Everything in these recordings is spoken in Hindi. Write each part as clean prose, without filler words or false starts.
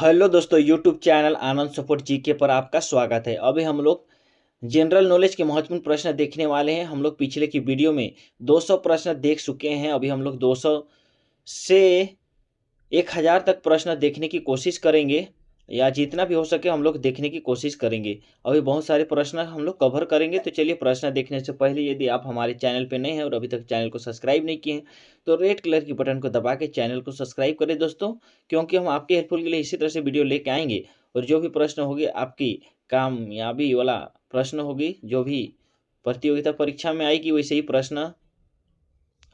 हेलो दोस्तों, यूट्यूब चैनल आनंद सपोर्ट जीके पर आपका स्वागत है। अभी हम लोग जनरल नॉलेज के महत्वपूर्ण प्रश्न देखने वाले हैं। हम लोग पिछले की वीडियो में 200 प्रश्न देख चुके हैं। अभी हम लोग 200 से 1000 तक प्रश्न देखने की कोशिश करेंगे, या जितना भी हो सके हम लोग देखने की कोशिश करेंगे। अभी बहुत सारे प्रश्न हम लोग कवर करेंगे। तो चलिए, प्रश्न देखने से पहले यदि आप हमारे चैनल पर नए हैं और अभी तक चैनल को सब्सक्राइब नहीं किए हैं तो रेड कलर की बटन को दबा के चैनल को सब्सक्राइब करें दोस्तों, क्योंकि हम आपके हेल्पफुल के लिए इसी तरह से वीडियो लेके आएंगे। और जो भी प्रश्न होगी आपकी कामयाबी वाला प्रश्न होगी, जो भी प्रतियोगिता परीक्षा में आएगी वैसे ही प्रश्न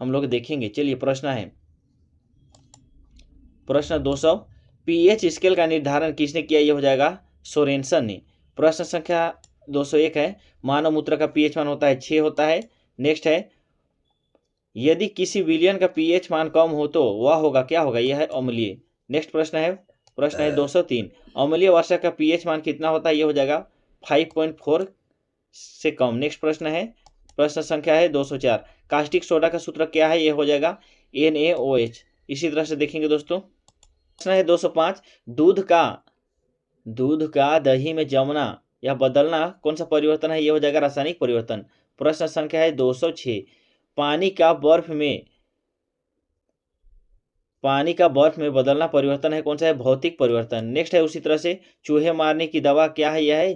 हम लोग देखेंगे। चलिए, प्रश्न 200, पीएच स्केल का निर्धारण किसने किया? ये हो जाएगा सोरेनसन ने। प्रश्न संख्या 201 है, मानव मूत्र का पीएच मान होता है 6 होता है। नेक्स्ट है, यदि किसी विलयन का पीएच मान कम हो तो वह होगा, क्या होगा? यह है अम्लीय। नेक्स्ट प्रश्न है 203, अम्लीय वर्षा का पीएच मान कितना होता है? यह हो जाएगा 5.4 से कम। नेक्स्ट प्रश्न संख्या है 204, कास्टिक सोडा का सूत्र क्या है? यह हो जाएगा NaOH। इसी तरह से देखेंगे दोस्तों। प्रश्न है 205, दूध का दही में जमना या बदलना कौन सा परिवर्तन है? यह हो जाएगा रासायनिक परिवर्तन। प्रश्न संख्या है 206, पानी का बर्फ में बदलना परिवर्तन है कौन सा है? भौतिक परिवर्तन। नेक्स्ट है उसी तरह से, चूहे मारने की दवा क्या है? यह है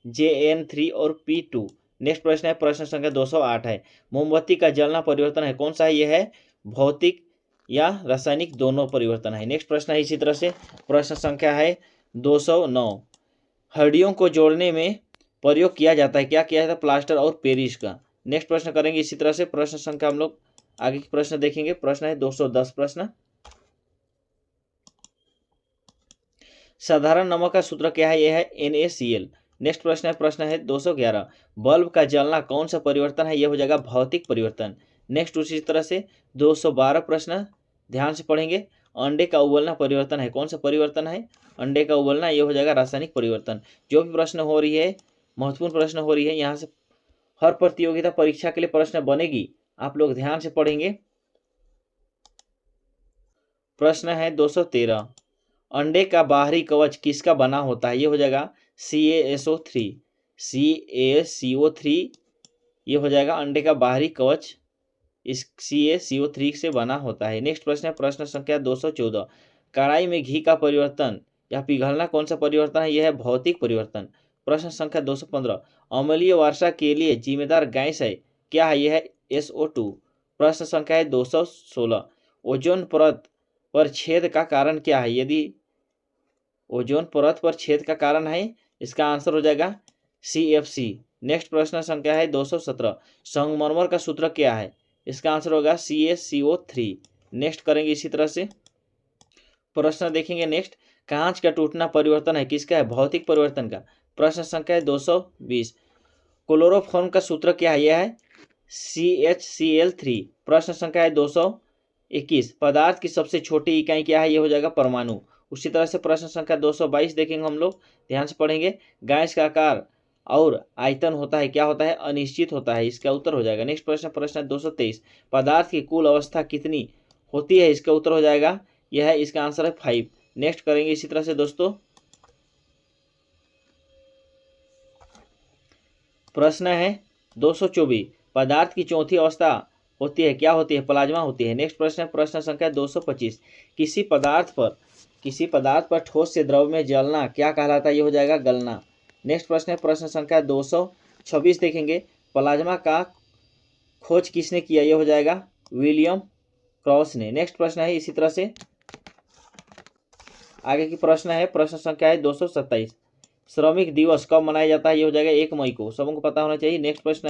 JN3 और P2। नेक्स्ट प्रश्न है प्रश्न संख्या 208 है, मोमबत्ती का जलना परिवर्तन है कौन सा है? यह है भौतिक या रासायनिक, दोनों परिवर्तन है। नेक्स्ट प्रश्न है इसी तरह से, प्रश्न संख्या है 209, हड्डियों को जोड़ने में प्रयोग किया जाता है, क्या किया जाता है? प्लास्टर और पेरिस का। नेक्स्ट प्रश्न करेंगे इसी तरह से। प्रश्न संख्या हम लोग आगे के प्रश्न देखेंगे। प्रश्न है 210, प्रश्न साधारण नमक का सूत्र क्या है? यह है NaCl। नेक्स्ट प्रश्न है 211, बल्ब का जलना कौन सा परिवर्तन है? यह हो जाएगा भौतिक परिवर्तन। नेक्स्ट उसी तरह से 212 प्रश्न ध्यान से पढ़ेंगे, अंडे का उबलना परिवर्तन है कौन सा परिवर्तन है? अंडे का उबलना, यह हो जाएगा रासायनिक परिवर्तन। जो भी प्रश्न हो रही है, महत्वपूर्ण प्रश्न हो रही है, यहाँ से हर प्रतियोगिता परीक्षा के लिए प्रश्न बनेगी, आप लोग ध्यान से पढ़ेंगे। प्रश्न है 213, अंडे का बाहरी कवच किसका बना होता है? ये हो जाएगा CaSO3। ये हो जाएगा अंडे का बाहरी कवच, इस CaCO3 से बना होता है। नेक्स्ट प्रश्न है प्रश्न संख्या 214, कढ़ाई में घी का परिवर्तन या पिघलना कौन सा परिवर्तन है? यह है भौतिक परिवर्तन। प्रश्न संख्या 215, अम्लीय वर्षा के लिए जिम्मेदार गैस है, क्या है? यह है SO2। प्रश्न संख्या है 216, ओजोन परत पर छेद का कारण क्या है? यदि ओजोन परत पर छेद का कारण है, इसका आंसर हो जाएगा CFC। नेक्स्ट प्रश्न संख्या है 217, संगमरमर का सूत्र क्या है? इसका आंसर होगा CaCO3। नेक्स्ट करेंगे इसी तरह से प्रश्न देखेंगे। नेक्स्ट, कांच का टूटना परिवर्तन है किसका है? भौतिक परिवर्तन का। प्रश्न संख्या है 220, क्लोरोफॉर्म का सूत्र क्या है? यह है CHCl3। प्रश्न संख्या है 221, पदार्थ की सबसे छोटी इकाई क्या है? यह हो जाएगा परमाणु। उसी तरह से प्रश्न संख्या 222 देखेंगे हम लोग, ध्यान से पढ़ेंगे, गैस का आकार और आयतन होता है, क्या होता है? अनिश्चित होता है। इसका उत्तर हो जाएगा। नेक्स्ट प्रश्न 223, पदार्थ की कुल अवस्था कितनी होती है? इसका उत्तर हो जाएगा, यह है, इसका आंसर है 5। नेक्स्ट करेंगे इसी तरह से दोस्तों। प्रश्न है 224, पदार्थ की चौथी अवस्था होती है, क्या होती है? प्लाज्मा होती है। नेक्स्ट प्रश्न है प्रश्न संख्या 225, किसी पदार्थ पर ठोस से द्रव में जलना क्या कहलाता है? ये हो जाएगा गलना। नेक्स्ट प्रश्न है प्रश्न संख्या 226 देखेंगे, प्लाज्मा का खोज किसने किया? ये हो जाएगा विलियम क्रॉस ने। नेक्स्ट प्रश्न है इसी तरह से आगे की प्रश्न है प्रश्न संख्या है 227, श्रमिक दिवस कब मनाया जाता है? ये हो जाएगा 1 मई को, सबको पता होना चाहिए। नेक्स्ट प्रश्न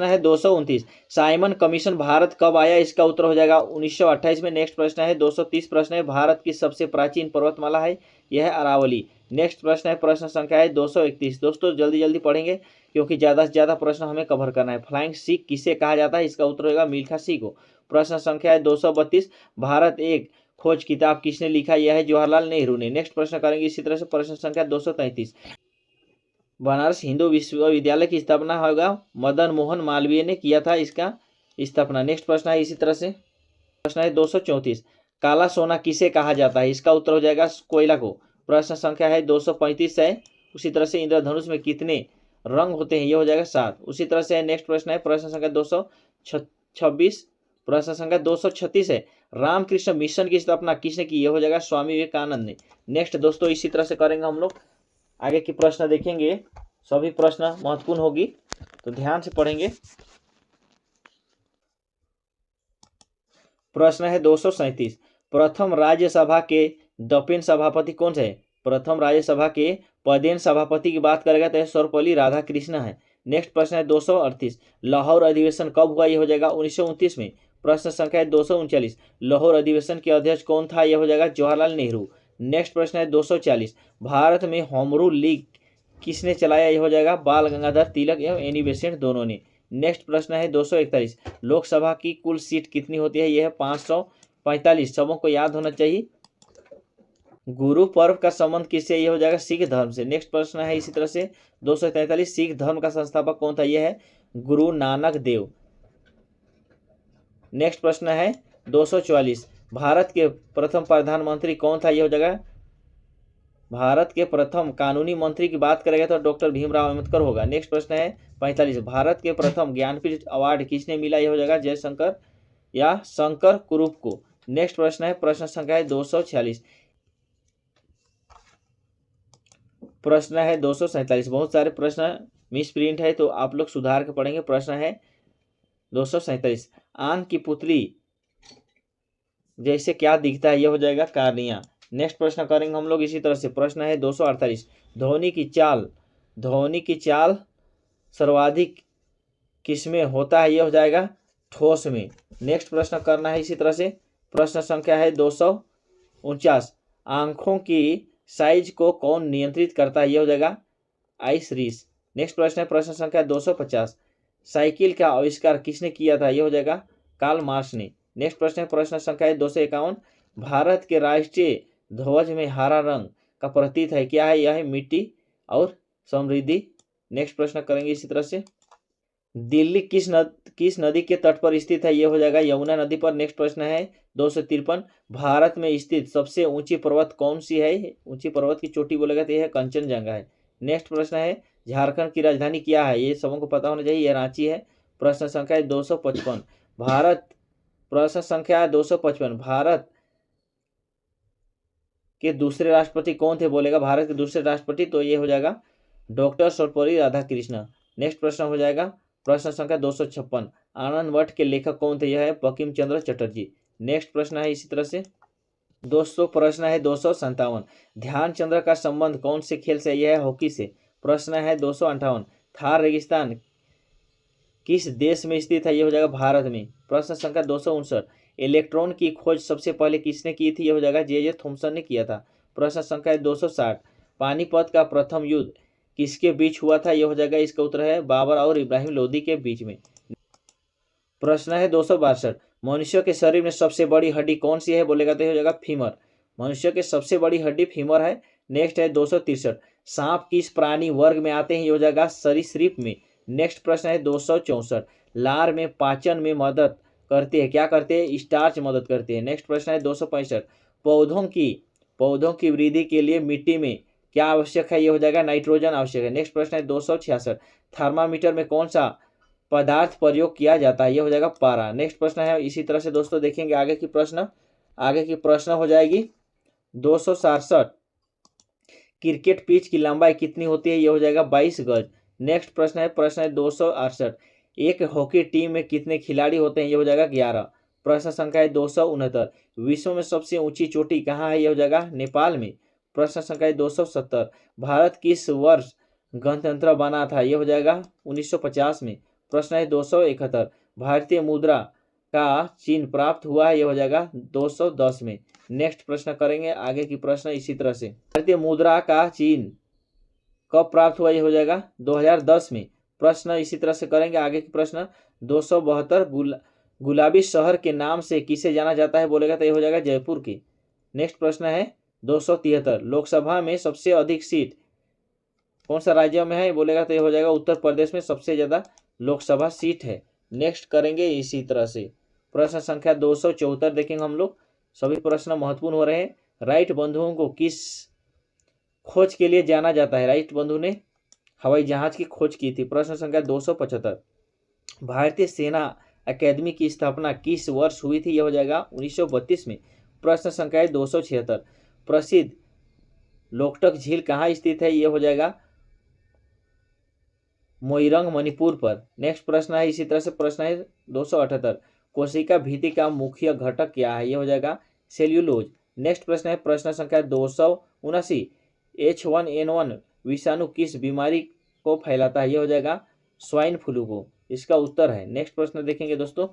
है 229, साइमन कमीशन भारत कब आया? इसका उत्तर हो जाएगा 1928 में। नेक्स्ट प्रश्न है 230, प्रश्न है भारत की सबसे प्राचीन पर्वतमाला है? यह है अरावली। नेक्स्ट प्रश्न है प्रश्न संख्या है 231, दोस्तों जल्दी जल्दी पढ़ेंगे क्योंकि ज़्यादा से ज़्यादा प्रश्न हमें कवर करना है। फ्लाइंग सिख किसे कहा जाता है? इसका उत्तर होगा मिल्खा सिंह को। प्रश्न संख्या है 232, भारत एक खोज किताब किसने लिखा? यह है जवाहरलाल नेहरू ने। नेक्स्ट प्रश्न करेंगे इसी तरह से प्रश्न संख्या 233, बनारस हिंदू विश्वविद्यालय की स्थापना होगा मदन मोहन मालवीय ने किया था इसका स्थापना। नेक्स्ट प्रश्न है इसी तरह से प्रश्न है 234, काला सोना किसे कहा जाता है? इसका उत्तर हो जाएगा कोयला को। प्रश्न संख्या है 235 है। उसी तरह से इंद्रधनुष में कितने रंग होते हैं? ये हो जाएगा 7। उसी तरह से नेक्स्ट प्रश्न है प्रश्न संख्या 226। प्रश्न संख्या 236 है। रामकृष्ण मिशन की स्थापना किसने की? ये हो जाएगा स्वामी विवेकानंद ने। नेक्स्ट दोस्तों इसी तरह से करेंगे हम लोग। आगे की प्रश्न देखेंगे, सभी प्रश्न महत्वपूर्ण होगी तो ध्यान से पढ़ेंगे। प्रश्न है 237। प्रथम राज्यसभा के दक्षिण सभापति कौन से है? प्रथम राज्यसभा के पदेन सभापति की बात करेगा तो सर्वपल्ली राधाकृष्ण है। नेक्स्ट प्रश्न है 238। लाहौर अधिवेशन कब हुआ? यह हो जाएगा 1929 में। प्रश्न संख्या है 239। लाहौर अधिवेशन के अध्यक्ष कौन था? यह हो जाएगा जवाहरलाल नेहरू। नेक्स्ट प्रश्न है 240। भारत में होम रूल लीग किसने चलाया? यह हो जाएगा बाल गंगाधर तिलक एवं एनी बेसेंट दोनों ने। नेक्स्ट प्रश्न है 241। लोकसभा की कुल सीट कितनी होती है? यह है 545। सबों को याद होना चाहिए। गुरु पर्व का संबंध किससे? यह हो जाएगा सिख धर्म से। नेक्स्ट प्रश्न है इसी तरह से 243। सिख धर्म का संस्थापक कौन था? यह है गुरु नानक देव। नेक्स्ट प्रश्न है 244। भारत के प्रथम प्रधानमंत्री कौन था? यह हो जाएगा भारत के प्रथम कानूनी मंत्री की बात करेगा तो डॉक्टर भीमराव अम्बेडकर होगा। नेक्स्ट प्रश्न है 45। भारत के प्रथम ज्ञानपीठ अवार्ड किसने मिला? यह हो जाएगा जयशंकर या शंकर कुरूप को। नेक्स्ट प्रश्न है प्रश्न संख्या है 246। प्रश्न है 247। बहुत सारे प्रश्न मिस प्रिंट है तो आप लोग सुधार के पढ़ेंगे। प्रश्न है 247। आन की पुतली जैसे क्या दिखता है? यह हो जाएगा कार्निया। नेक्स्ट प्रश्न करेंगे हम लोग इसी तरह से। प्रश्न है 248। धोनी की चाल सर्वाधिक किसमें होता है? यह हो जाएगा ठोस में। नेक्स्ट प्रश्न करना है इसी तरह से। प्रश्न संख्या है 249। आंखों की साइज को कौन नियंत्रित करता है? यह हो जाएगा आइरिस। नेक्स्ट प्रश्न है प्रश्न संख्या 250। साइकिल का आविष्कार किसने किया था? यह हो जाएगा कार्ल मार्क्स ने। नेक्स्ट प्रश्न है प्रश्न संख्या है 251। भारत के राष्ट्रीय ध्वज में हरा रंग का प्रतीक है, क्या है? यह है मिट्टी और समृद्धि। नेक्स्ट प्रश्न करेंगे इसी तरह से। दिल्ली किस नदी के तट पर स्थित है? यह हो जाएगा यमुना नदी पर। नेक्स्ट प्रश्न है 253। भारत में स्थित सबसे ऊंची पर्वत कौन सी है? ऊंची पर्वत की चोटी बोलेगा तो यह है कंचनजंगा है। नेक्स्ट प्रश्न है झारखंड की राजधानी क्या है? ये सबों को पता होना चाहिए, यह रांची है। प्रश्न संख्या है 255। प्रश्न संख्या 255। भारत के दूसरे राष्ट्रपति कौन थे? बोलेगा भारत के दूसरे राष्ट्रपति तो ये हो जाएगा डॉक्टर सर्वपल्ली राधाकृष्ण। नेक्स्ट प्रश्न हो जाएगा प्रश्न संख्या 256। आनंद वट के लेखक कौन थे? यह है बंकिम चंद्र चटर्जी। नेक्स्ट प्रश्न है इसी तरह से दोस्तों। प्रश्न है 257। ध्यानचंद्र का संबंध कौन से खेल से? यह है हॉकी से। प्रश्न है 258। थार रेगिस्तान किस देश में स्थित है? यह हो जाएगा भारत में। प्रश्न संख्या 259। इलेक्ट्रॉन की खोज सबसे पहले किसने की थी? यह हो जाएगा जे थॉमसन ने किया था। प्रश्न संख्या 260। पानीपत का प्रथम युद्ध किसके बीच हुआ था? यह हो जाएगा इसका उत्तर है बाबर और इब्राहिम लोदी के बीच में। प्रश्न है 262। मनुष्य के शरीर में सबसे बड़ी हड्डी कौन सी है? बोलेगा तो हो जाएगा फीमर। मनुष्य के सबसे बड़ी हड्डी फीमर है। नेक्स्ट है 263। सांप किस प्राणी वर्ग में आते हैं? ये हो जाएगा सरीसृप में। नेक्स्ट प्रश्न है 264। लार में पाचन में मदद करते हैं, क्या करते हैं? स्टार्च मदद करते हैं। नेक्स्ट प्रश्न है 265। पौधों की वृद्धि के लिए मिट्टी में क्या आवश्यक है? ये हो जाएगा नाइट्रोजन आवश्यक है। नेक्स्ट प्रश्न है 266। थर्मामीटर में कौन सा पदार्थ प्रयोग किया जाता है? ये हो जाएगा पारा। नेक्स्ट प्रश्न है इसी तरह से दोस्तों देखेंगे आगे की प्रश्न हो जाएगी 267। क्रिकेट पिच की लंबाई कितनी होती है? ये हो जाएगा 22 गज। नेक्स्ट प्रश्न है 268। एक हॉकी टीम में कितने खिलाड़ी होते हैं? ये हो जाएगा 11। प्रश्न संख्या है 269। विश्व में सबसे ऊंची चोटी कहाँ है? ये हो जाएगा नेपाल में। प्रश्न संख्या है 270। भारत किस वर्ष गणतंत्र बना था? ये हो जाएगा 1950 में। प्रश्न है 271। भारतीय मुद्रा का चिन्ह प्राप्त हुआ है? ये हो जाएगा 210 में। नेक्स्ट प्रश्न करेंगे आगे की प्रश्न इसी तरह से। भारतीय मुद्रा का चिन्ह कब प्राप्त हुआ? ये हो जाएगा 2010 में। प्रश्न इसी तरह से करेंगे आगे की प्रश्न 272। गुलाबी शहर के नाम से किसे जाना जाता है? बोलेगा तो ये हो जाएगा जयपुर की। नेक्स्ट प्रश्न है 273। लोकसभा में सबसे अधिक सीट कौन सा राज्य में है? बोलेगा तो ये हो जाएगा उत्तर प्रदेश में सबसे ज्यादा लोकसभा सीट है। नेक्स्ट करेंगे इसी तरह से प्रश्न संख्या 274 देखेंगे हम लोग। सभी प्रश्न महत्वपूर्ण हो रहे हैं। राइट बंधुओं को किस खोज के लिए जाना जाता है? राइट बंधु ने हवाई जहाज की खोज की थी। प्रश्न संख्या 275। भारतीय सेना अकेदमी की स्थापना किस वर्ष हुई थी? यह हो जाएगा 1932 में। प्रश्न संख्या 276। प्रसिद्ध लोकटक झील कहाँ स्थित है? यह हो जाएगा मोइरंग मणिपुर पर। नेक्स्ट प्रश्न है इसी तरह से प्रश्न है 278। कोशिका भित्ति का मुख्य घटक क्या है? यह हो जाएगा सेल्यूलोज। नेक्स्ट प्रश्न है प्रश्न संख्या 279। H1N1 विषाणु किस बीमारी को फैलाता है? यह हो जाएगा स्वाइन फ्लू को। इसका उत्तर है। नेक्स्ट प्रश्न देखेंगे दोस्तों।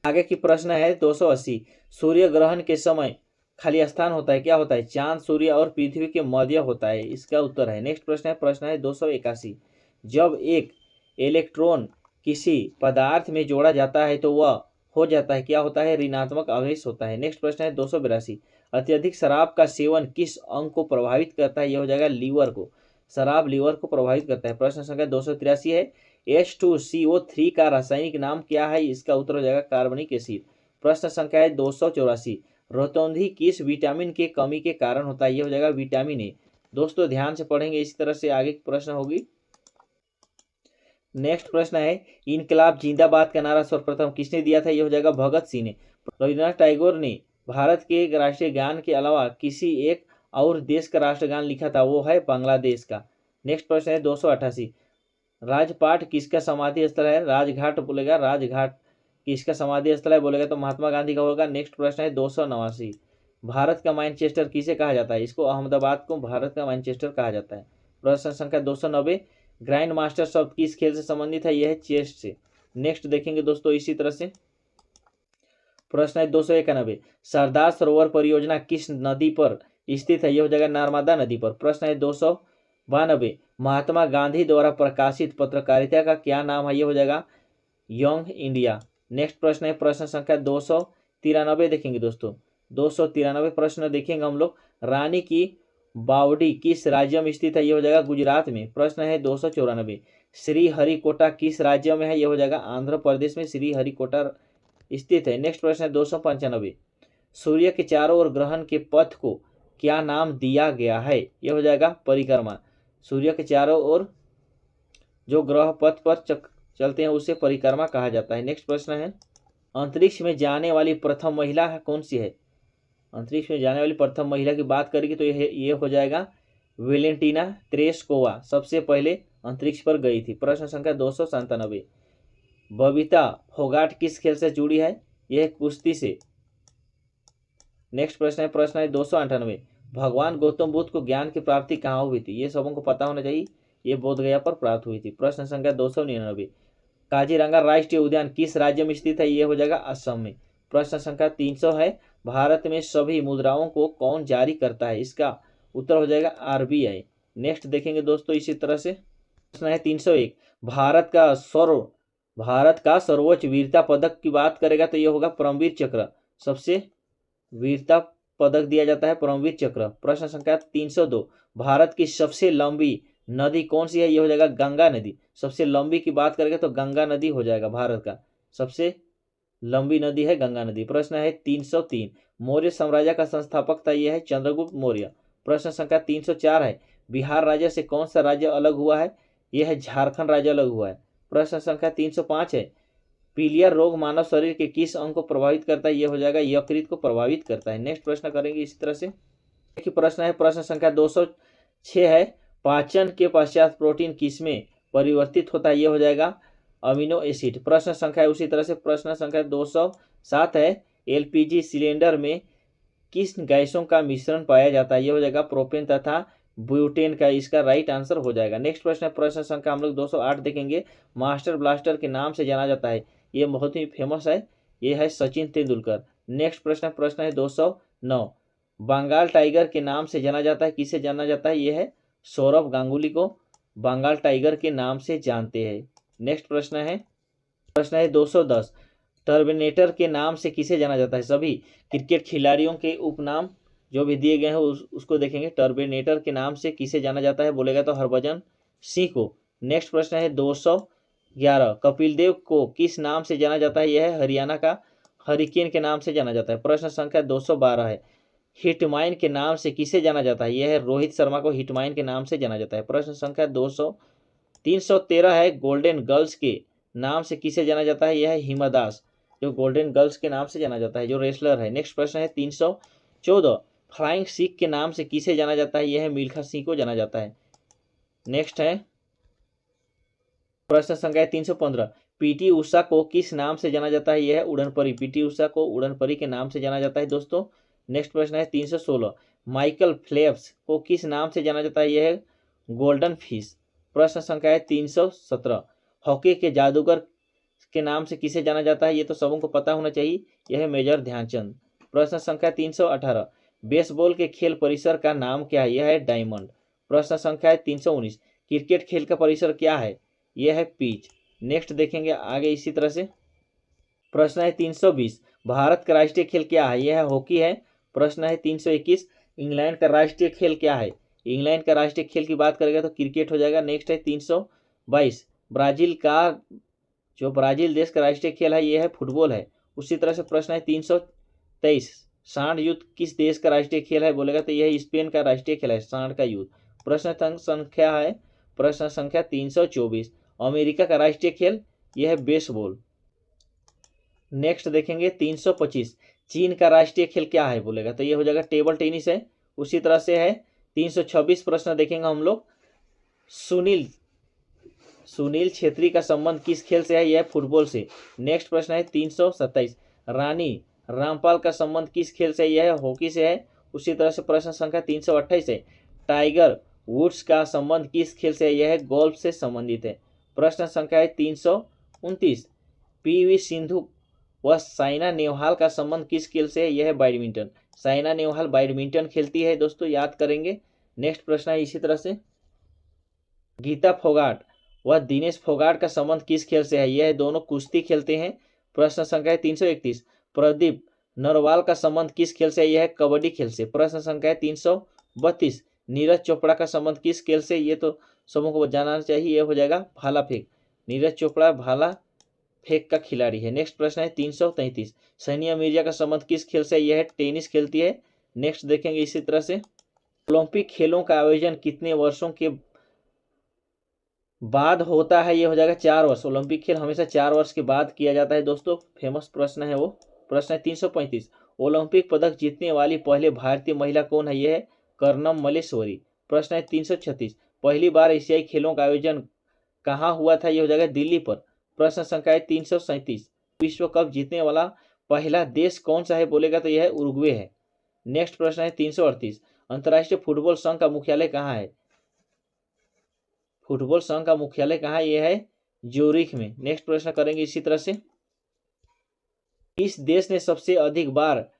आगे की प्रश्न है 280। सूर्य ग्रहण के समय खाली स्थान होता है, क्या होता है? चांद, सूर्य और पृथ्वी के मध्य होता है। इसका उत्तर है। नेक्स्ट प्रश्न है 281। जब एक इलेक्ट्रॉन किसी पदार्थ में जोड़ा जाता है तो वह हो जाता है, क्या होता है? ऋणात्मक आवेश होता है। नेक्स्ट प्रश्न है 282। अत्यधिक शराब का सेवन किस अंग को प्रभावित करता है? यह हो जाएगा लीवर को। शराब लीवर को प्रभावित करता है। प्रश्न संख्या 283 है H2CO3 का रासायनिक नाम क्या है? इसका उत्तर हो जाएगा कार्बनिक एसिड। प्रश्न संख्या है 284। रोतौंधी किस विटामिन के कमी के कारण होता है? यह हो जाएगा विटामिन ए। दोस्तों ध्यान से पढ़ेंगे, इसी तरह से आगे की प्रश्न होगी। नेक्स्ट प्रश्न है इनकलाब जिंदाबाद का नारा सर्वप्रथम किसने दिया था? यह हो जाएगा भगत सिंह ने। रविन्द्रनाथ टैगोर ने भारत के राष्ट्रीय गान के अलावा किसी एक और देश का राष्ट्रगान लिखा था, वो है बांग्लादेश का। नेक्स्ट प्रश्न है 288। राजपाट किसका समाधि स्थल है? राजघाट बोलेगा, राजघाट किसका समाधि स्थल है बोलेगा तो महात्मा गांधी का होगा। नेक्स्ट प्रश्न है 289। भारत का मैनचेस्टर किसे कहा जाता है? इसको अहमदाबाद को भारत का मैनचेस्टर कहा जाता है। प्रश्न संख्या 290। ग्रैंड मास्टर शब्द किस खेल से संबंधित है? यह है चेस से। नेक्स्ट देखेंगे दोस्तों इसी तरह से प्रश्न है 291। सरदार सरोवर परियोजना किस नदी पर स्थित है? यह हो जाएगा नर्मदा नदी पर। प्रश्न है 292। महात्मा गांधी द्वारा प्रकाशित पत्रकारिता का क्या नाम है? यह हो जाएगा यंग इंडिया। नेक्स्ट प्रश्न है प्रश्न संख्या 293 देखेंगे दोस्तों। 293 प्रश्न देखेंगे हम लोग। रानी की बावड़ी किस राज्य में स्थित है? यह हो जाएगा गुजरात में। प्रश्न है 294। श्रीहरिकोटा किस राज्य में है? यह हो जाएगा आंध्र प्रदेश में श्रीहरिकोटा स्थित है। नेक्स्ट प्रश्न है 295। सूर्य के चारों ओर ग्रहण के पथ को क्या नाम दिया गया है? यह हो जाएगा परिक्रमा। सूर्य के चारों ओर जो ग्रह पथ पर चलते हैं उसे परिक्रमा कहा जाता है। नेक्स्ट प्रश्न है अंतरिक्ष में जाने वाली प्रथम महिला कौन सी है? अंतरिक्ष में जाने वाली प्रथम महिला की बात करेंगे तो ये हो जाएगा वेलेंटीना तेरेस्कोवा, सबसे पहले अंतरिक्ष पर गई थी। प्रश्न संख्या 297। बबीता फोगाट किस खेल से जुड़ी है? यह कुश्ती से। नेक्स्ट प्रश्न है 298। भगवान गौतम बुद्ध को ज्ञान की प्राप्ति कहाँ हुई थी? ये सबको पता होना चाहिए। ये बोधगया पर प्राप्त हुई थी। प्रश्न संख्या 299। काजीरंगा राष्ट्रीय उद्यान किस राज्य में स्थित है? ये हो जाएगा असम में। प्रश्न संख्या 300 है भारत में सभी मुद्राओं को कौन जारी करता है? इसका उत्तर हो जाएगा RBI। नेक्स्ट देखेंगे दोस्तों इसी तरह से प्रश्न है 301। भारत का सर्वोच्च वीरता पदक की बात करेगा तो यह होगा परमवीर चक्र। सबसे वीरता पदक दिया जाता है परमवीर चक्र। प्रश्न संख्या 302। भारत की सबसे लंबी नदी कौन सी है? यह हो जाएगा गंगा नदी। सबसे लंबी की बात करेंगे तो गंगा नदी हो जाएगा। भारत का सबसे लंबी नदी है गंगा नदी। प्रश्न है 303। मौर्य साम्राज्य का संस्थापक था, यह है चंद्रगुप्त मौर्य। प्रश्न संख्या 304 है बिहार राज्य से कौन सा राज्य अलग हुआ है? यह है झारखंड राज्य अलग हुआ है। प्रश्न संख्या 305 है पीलिया रोग मानव शरीर के किस अंग को प्रभावित करता है? यह हो जाएगा यकृत को प्रभावित करता है। नेक्स्ट प्रश्न करेंगे इसी तरह से। एक ही प्रश्न है प्रश्न संख्या 206 है पाचन के पश्चात प्रोटीन किसमें परिवर्तित होता है? यह हो जाएगा अमीनो एसिड। प्रश्न संख्या उसी तरह से प्रश्न संख्या 207 है LPG सिलेंडर में किस गैसों का मिश्रण पाया जाता है? यह हो जाएगा प्रोपेन तथा ब्यूटेन का। इसका राइट आंसर हो जाएगा। नेक्स्ट प्रश्न है प्रश्न संख्या हम लोग 208 देखेंगे। मास्टर ब्लास्टर के नाम से जाना जाता है, ये बहुत ही फेमस है, ये है सचिन तेंदुलकर। नेक्स्ट प्रश्न है 209। बंगाल टाइगर के नाम से जाना जाता है, किसे जाना जाता है? ये है सौरव गांगुली को बंगाल टाइगर के नाम से जानते हैं। नेक्स्ट प्रश्न है 210। टर्मिनेटर के नाम से किसे जाना जाता है? सभी क्रिकेट खिलाड़ियों के उपनाम जो भी दिए गए हैं उसको देखेंगे। टर्मिनेटर के नाम से किसे जाना जाता है बोलेगा तो हरभजन सिंह को। नेक्स्ट प्रश्न है 211। कपिल देव को किस नाम से जाना जाता है? यह है हरियाणा का हरिकेन के नाम से जाना जाता है? प्रश्न संख्या 212 है। हिटमैन के नाम से किसे जाना जाता है? यह है रोहित शर्मा को हिटमैन के नाम से जाना जाता है। प्रश्न संख्या 313 है। गोल्डन गर्ल्स के नाम से किसे जाना जाता है? यह है हिमा दास, जो गोल्डन गर्ल्स के नाम से जाना जाता है, जो रेसलर है। नेक्स्ट प्रश्न है 314। फ्लाइंग सिख के नाम से किसे जाना जाता है? यह है मिल्खा सिंह को जाना जाता है। नेक्स्ट है प्रश्न संख्या 315। पीटी उषा को किस नाम से जाना जाता है? यह है उड़न परी। पीटी उषा को उड़न परी के नाम से जाना जाता है दोस्तों। नेक्स्ट प्रश्न है 316। माइकल फेल्प्स को किस नाम से जाना जाता है? यह है गोल्डन फिश। प्रश्न संख्या है 317। हॉकी के जादूगर के नाम से किसे जाना जाता है? ये तो सबों को पता होना चाहिए, यह है मेजर ध्यानचंद। प्रश्न संख्या 318। बेसबॉल के खेल परिसर का नाम क्या है? यह है डायमंड। प्रश्न संख्या है 319। क्रिकेट खेल का परिसर क्या है? यह है पिच। नेक्स्ट देखेंगे आगे इसी तरह से। प्रश्न है 320। भारत का राष्ट्रीय खेल क्या है? यह है हॉकी है। प्रश्न है 321। इंग्लैंड का राष्ट्रीय खेल क्या है? इंग्लैंड का राष्ट्रीय खेल की बात करेगा तो क्रिकेट हो जाएगा। नेक्स्ट है 322। ब्राजील देश का राष्ट्रीय खेल है, यह है फुटबॉल है। उसी तरह से प्रश्न है 323। सांड युद्ध किस देश का राष्ट्रीय खेल है? बोलेगा तो यह स्पेन का राष्ट्रीय खेल है, सांड का युद्ध। प्रश्न संख्या 324। अमेरिका का राष्ट्रीय खेल, यह है बेसबॉल। नेक्स्ट देखेंगे 325। चीन का राष्ट्रीय खेल क्या है? बोलेगा तो यह हो जाएगा टेबल टेनिस है। उसी तरह से है 326 प्रश्न देखेंगे हम लोग। सुनील छेत्री का संबंध किस खेल से है? यह है फुटबॉल से। नेक्स्ट प्रश्न है 327। रानी रामपाल का संबंध किस खेल से है? यह है हॉकी से है। उसी तरह से प्रश्न संख्या 328 है। टाइगर वुड्स का संबंध किस खेल से है? यह है गोल्फ से संबंधित है। प्रश्न संख्या है 329। पीवी सिंधु व साइना नेहवाल का संबंध किस खेल से है? यह है बैडमिंटन। साइना नेहवाल बैडमिंटन खेलती है दोस्तों, याद करेंगे। नेक्स्ट प्रश्न है इसी तरह से। गीता फोगाट व दिनेश फोगाट का संबंध किस खेल से है? यह दोनों कुश्ती खेलते हैं। प्रश्न संख्या 331। प्रदीप नरवाल का संबंध किस खेल से है? यह है कबड्डी खेल से। प्रश्न संख्या 332। नीरज चोपड़ा का संबंध किस खेल से? ये तो सबों को जानना चाहिए, यह हो जाएगा भाला फेंक। नीरज चोपड़ा भाला फेंक का खिलाड़ी है। नेक्स्ट प्रश्न है 333। सानिया मिर्जा का संबंध किस खेल से? यह है टेनिस खेलती है। नेक्स्ट देखेंगे इसी तरह से। ओलंपिक खेलों का आयोजन कितने वर्षों के बाद होता है? ये हो जाएगा 4 वर्ष। ओलंपिक खेल हमेशा 4 वर्ष के बाद किया जाता है दोस्तों। फेमस प्रश्न है वो। प्रश्न है 335। ओलंपिक पदक जीतने वाली पहले भारतीय महिला कौन है? यह है कर्णम मल्लेश्वरी। प्रश्न है 336। पहली बार एशियाई खेलों का आयोजन कहाँ हुआ था? यह हो जाएगा दिल्ली पर। प्रश्न संख्या है 337। विश्व कप जीतने वाला पहला देश कौन सा है? बोलेगा तो यह है उरुग्वे है। नेक्स्ट प्रश्न है 338। अंतर्राष्ट्रीय फुटबॉल संघ का मुख्यालय कहाँ है? फुटबॉल संघ का मुख्यालय कहाँ है? यह है ज्यूरिख में। नेक्स्ट प्रश्न करेंगे इसी तरह से। किस देश ने सबसे अधिक बार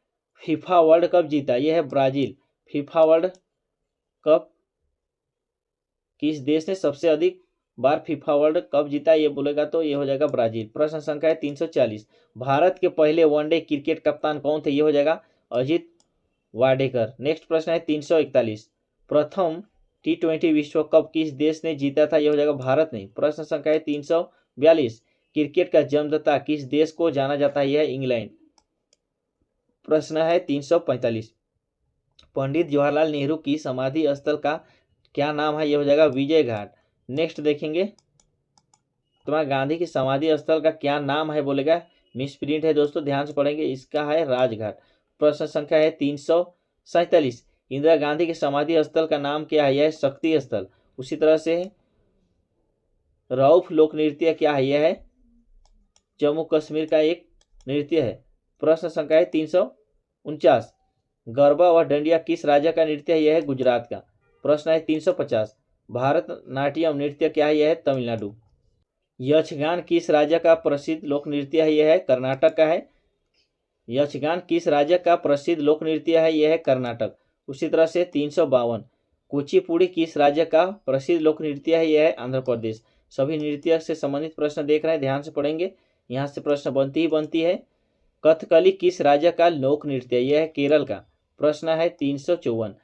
फीफा वर्ल्ड कप जीता? यह है ब्राजील। फीफा वर्ल्ड कप किस देश ने सबसे अधिक बार फीफा वर्ल्ड कप जीता? ये बोलेगा तो ये हो जाएगा ब्राजील। प्रश्न संख्या है 340। भारत के पहले वनडे क्रिकेट कप्तान कौन थे? ये हो जाएगा अजित वाडेकर। नेक्स्ट प्रश्न है 341। प्रथम T20 विश्व कप किस देश ने जीता था? यह हो जाएगा भारत ने। प्रश्न संख्या है 342। क्रिकेट का जन्मदाता किस देश को जाना जाता है? यह है इंग्लैंड। प्रश्न है 345। पंडित जवाहरलाल नेहरू की समाधि स्थल का क्या नाम है? यह हो जाएगा विजय घाट। नेक्स्ट देखेंगे तुम्हारा गांधी की समाधि स्थल का क्या नाम है? बोलेगा मिसप्रिंट है दोस्तों, ध्यान से पढ़ेंगे, इसका है राजघाट। प्रश्न संख्या है 347। इंदिरा गांधी के समाधि स्थल का नाम क्या है? यह है शक्ति स्थल। उसी तरह से रऊफ लोक नृत्य क्या है? यह है जम्मू कश्मीर का एक नृत्य है। प्रश्न संख्या है 349। गरबा व डंडिया किस राज्य का नृत्य है? यह है गुजरात का। प्रश्न है 350। भारत नाट्यम नृत्य क्या है? यह है तमिलनाडु। यक्षगान किस राज्य का प्रसिद्ध लोक नृत्य है? यह है कर्नाटक का है। यक्षगान किस राज्य का प्रसिद्ध लोक नृत्य है? यह है कर्नाटक। उसी तरह से 352। कुचिपुड़ी किस राज्य का प्रसिद्ध लोक नृत्य है? यह है आंध्र प्रदेश। सभी नृत्य से संबंधित प्रश्न देख रहे हैं, ध्यान से पढ़ेंगे, यहाँ से प्रश्न बनती है। कथकली किस राज्य का लोक नृत्य? यह है केरल का। प्रश्न है 354।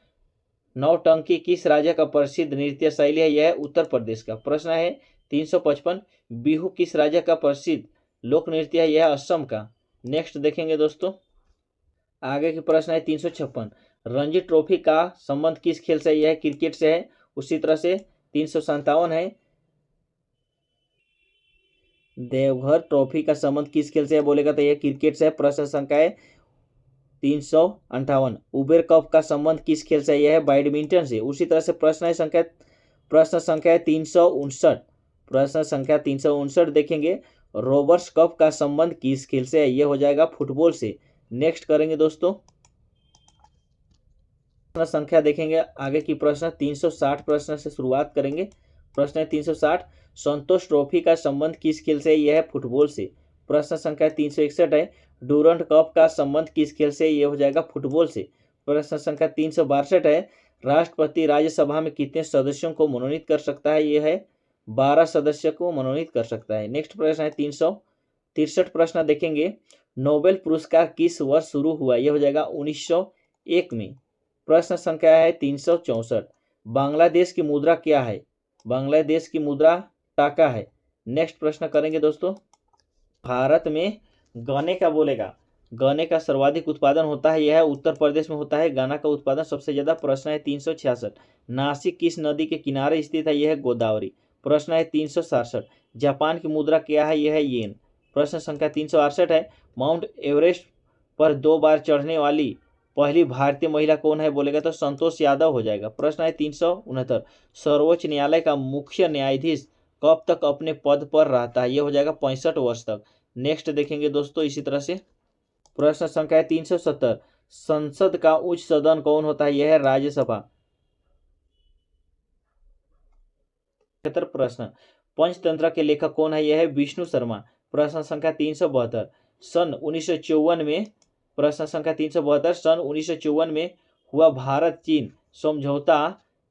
नौटंकी किस राज्य का प्रसिद्ध नृत्य शैली है? यह है उत्तर प्रदेश का। प्रश्न है 355। बिहू किस राज्य का प्रसिद्ध लोक नृत्य है? यह है असम का। नेक्स्ट देखेंगे दोस्तों, आगे के प्रश्न है 356, रणजी ट्रॉफी का संबंध किस खेल से? यह है क्रिकेट से है। उसी तरह से 357 है, देवघर ट्रॉफी का संबंध किस खेल से है बोलेगा तो यह क्रिकेट से है। प्रश्न संख्या है 358, उबेर कप का संबंध किस खेल से? यह है बैडमिंटन से। उसी तरह से प्रश्न संख्या 359, प्रश्न संख्या 359 देखेंगे, रोबर्स कप का संबंध किस खेल से है? यह हो जाएगा फुटबॉल से। नेक्स्ट करेंगे दोस्तों, प्रश्न संख्या देखेंगे आगे की प्रश्न 360 प्रश्न से शुरुआत करेंगे। प्रश्न है 360, संतोष ट्रॉफी का संबंध किस खेल से? यह है फुटबॉल से। प्रश्न संख्या 361 है, डूरंट कप का संबंध किस खेल से? यह हो जाएगा फुटबॉल से। प्रश्न संख्या 362 है, राष्ट्रपति राज्यसभा में कितने सदस्यों को मनोनीत कर सकता है? यह है 12 सदस्य को मनोनीत कर सकता है। नेक्स्ट प्रश्न है 363 प्रश्न देखेंगे, नोबेल पुरस्कार किस वर्ष शुरू हुआ? यह हो जाएगा 1901 में। प्रश्न संख्या है 364, बांग्लादेश की मुद्रा क्या है? बांग्लादेश की मुद्रा टाका है। नेक्स्ट प्रश्न करेंगे दोस्तों, भारत में गन्ने का बोलेगा, गन्ने का सर्वाधिक उत्पादन होता है, यह है उत्तर प्रदेश में होता है गन्ना का उत्पादन सबसे ज्यादा। प्रश्न है 366, नासिक किस नदी के किनारे स्थित है? यह है गोदावरी। प्रश्न है 367, जापान की मुद्रा क्या है? यह है येन। प्रश्न संख्या 368 है, माउंट एवरेस्ट पर 2 बार चढ़ने वाली पहली भारतीय महिला कौन है बोलेगा तो संतोष यादव हो जाएगा। प्रश्न है 369, सर्वोच्च न्यायालय का मुख्य न्यायाधीश कब तक अपने पद पर रहता है? यह हो जाएगा 65 वर्ष तक। नेक्स्ट देखेंगे दोस्तों इसी तरह से, प्रश्न संख्या है 370, संसद का उच्च सदन कौन होता है? यह है राज्यसभा। प्रश्न, पंचतंत्र के लेखक कौन है? यह है विष्णु शर्मा। प्रश्न संख्या 372, सन 1954 में, प्रश्न संख्या 372, सन 1954 में हुआ भारत चीन समझौता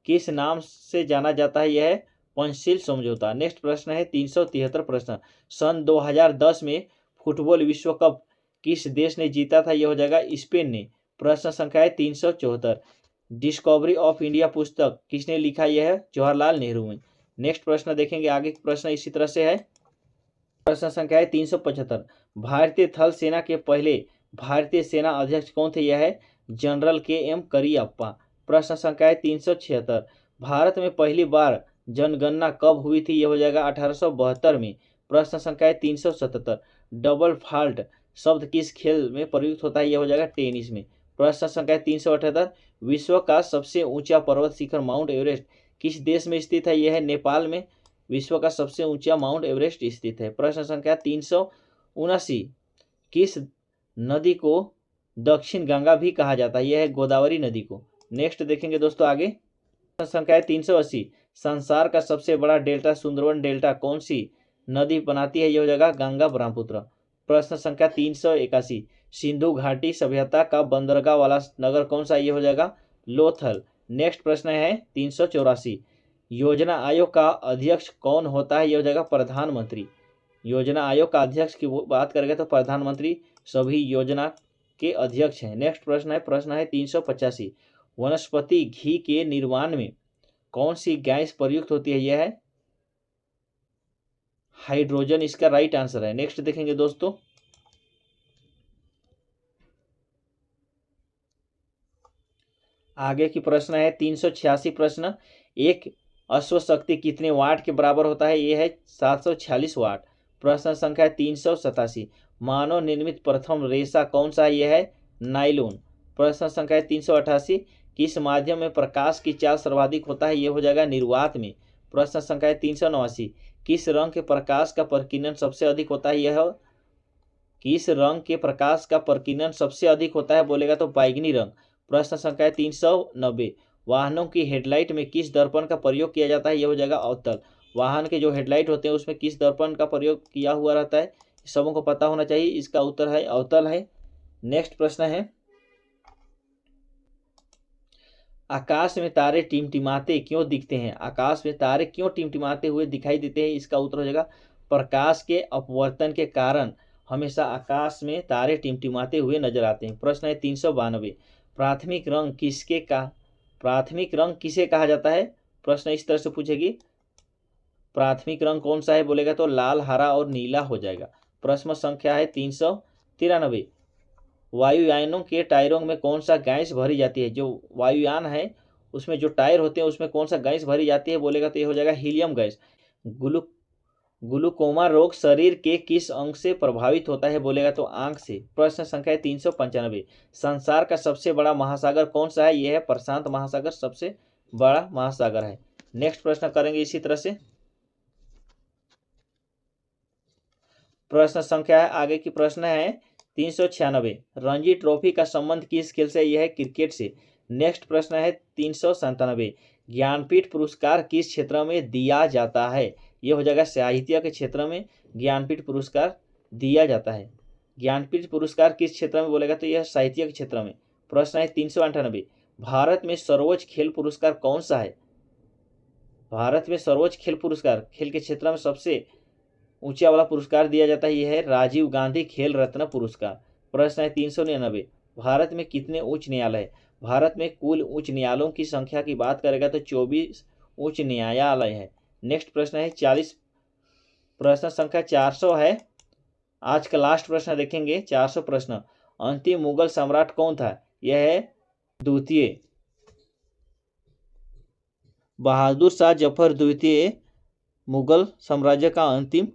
किस नाम से जाना जाता है? यह है पंचशील समझौता। नेक्स्ट प्रश्न है 373 प्रश्न, सन 2010 में फुटबॉल विश्व कप किस देश ने जीता था? यह हो जाएगा स्पेन ने। प्रश्न संख्या है 374, डिस्कवरी ऑफ इंडिया पुस्तक किसने लिखा? यह है जवाहरलाल नेहरू में। नेक्स्ट प्रश्न देखेंगे, आगे प्रश्न इसी तरह से है। प्रश्न संख्या है 375, भारतीय थल सेना के पहले भारतीय सेना अध्यक्ष कौन थे? यह है जनरल KM करियप्पा। प्रश्न संख्या है 376, भारत में पहली बार जनगणना कब हुई थी? यह हो जाएगा 1872 में। प्रश्न संख्या है 377, डबल फॉल्ट शब्द किस खेल में प्रयुक्त होता है? यह हो जाएगा टेनिस में। प्रश्न संख्या 378, विश्व का सबसे ऊंचा पर्वत शिखर माउंट एवरेस्ट किस देश में स्थित है? यह है नेपाल में विश्व का सबसे ऊंचा माउंट एवरेस्ट स्थित है। प्रश्न संख्या 379, किस नदी को दक्षिण गंगा भी कहा जाता है? यह है गोदावरी नदी को। नेक्स्ट देखेंगे दोस्तों आगे, प्रश्न संख्या है 380, संसार का सबसे बड़ा डेल्टा सुंदरवन डेल्टा कौन सी नदी बनाती है? यह हो जाएगा गंगा ब्रह्मपुत्र। प्रश्न संख्या 381, सिंधु घाटी सभ्यता का बंदरगाह वाला नगर कौन सा? यह हो जाएगा लोथल। नेक्स्ट प्रश्न है 384, योजना आयोग का अध्यक्ष कौन होता है? यह हो जाएगा प्रधानमंत्री। योजना आयोग का अध्यक्ष की बात करेंगे तो प्रधानमंत्री सभी योजना के अध्यक्ष हैं। नेक्स्ट प्रश्न है 385, वनस्पति घी के निर्माण में कौन सी गैस प्रयुक्त होती है? यह है हाइड्रोजन, इसका राइट आंसर है। नेक्स्ट देखेंगे दोस्तों, आगे की प्रश्न है 386 प्रश्न, एक अश्वशक्ति कितने वाट के बराबर होता है? यह है 746 वाट। प्रश्न संख्या 387, मानव निर्मित प्रथम रेशा कौन सा है? यह है नाइलॉन। प्रश्न संख्या 388, किस माध्यम में प्रकाश की चाल सर्वाधिक होता है? यह हो जाएगा निर्वात में। प्रश्न संख्या 389, किस रंग के प्रकाश का प्रकीर्णन सबसे अधिक होता है? यह किस रंग के प्रकाश का प्रकीर्णन सबसे अधिक होता है बोलेगा तो बैगनी रंग। प्रश्न संख्या 390, वाहनों की हेडलाइट में किस दर्पण का प्रयोग किया जाता है? यह हो जाएगा अवतल। वाहन के जो हेडलाइट होते हैं उसमें किस दर्पण का प्रयोग किया हुआ रहता है? सबों को पता होना चाहिए, इसका उत्तर है अवतल है। नेक्स्ट प्रश्न है, आकाश में तारे टिमटिमाते क्यों दिखते हैं? आकाश में तारे क्यों टिमटिमाते हुए दिखाई देते हैं? इसका उत्तर हो जाएगा प्रकाश के अपवर्तन के कारण हमेशा आकाश में तारे टिमटिमाते हुए नजर आते हैं। प्रश्न है 392, प्राथमिक रंग किसे कहा जाता है? प्रश्न इस तरह से पूछेगी, प्राथमिक रंग कौन सा है बोलेगा तो लाल, हरा और नीला हो जाएगा। प्रश्न संख्या है 93, वायुयानों के टायरों में कौन सा गैस भरी जाती है? जो वायुयान है उसमें जो टायर होते हैं उसमें कौन सा गैस भरी जाती है बोलेगा तो ये हो जाएगा हीलियम गैस। ग्लूकोमा रोग शरीर के किस अंग से प्रभावित होता है बोलेगा तो आंख से। प्रश्न संख्या 395, संसार का सबसे बड़ा महासागर कौन सा है? यह है प्रशांत महासागर सबसे बड़ा महासागर है। नेक्स्ट प्रश्न करेंगे इसी तरह से। प्रश्न संख्या है आगे की प्रश्न है 396, रणजी ट्रॉफी का संबंध किस खेल से? यह है क्रिकेट से। नेक्स्ट प्रश्न है 397, ज्ञानपीठ पुरस्कार किस क्षेत्र में दिया जाता है? यह हो जाएगा साहित्य के क्षेत्र में ज्ञानपीठ पुरस्कार दिया जाता है। ज्ञानपीठ पुरस्कार किस क्षेत्र में बोलेगा तो यह साहित्य के क्षेत्र में। प्रश्न है 398, भारत में सर्वोच्च खेल पुरस्कार कौन सा है? भारत में सर्वोच्च खेल पुरस्कार खेल के क्षेत्र में सबसे ऊंचा वाला पुरस्कार दिया जाता है, यह है राजीव गांधी खेल रत्न पुरस्कार। प्रश्न है 399, भारत में कितने उच्च न्यायालय है? भारत में कुल उच्च न्यायालयों की संख्या की बात करेगा तो 24 उच्च न्यायालय है। नेक्स्ट प्रश्न है 40, प्रश्न संख्या 400 है, आज का लास्ट प्रश्न देखेंगे 400 प्रश्न। अंतिम मुगल सम्राट कौन था? यह है द्वितीय बहादुर शाह जफर द्वितीय मुगल साम्राज्य का अंतिम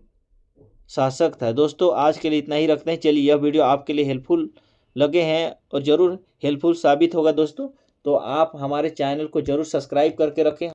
शासक था। दोस्तों आज के लिए इतना ही रखते हैं। चलिए यह वीडियो आपके लिए हेल्पफुल लगे हैं और ज़रूर हेल्पफुल साबित होगा दोस्तों, तो आप हमारे चैनल को ज़रूर सब्सक्राइब करके रखें।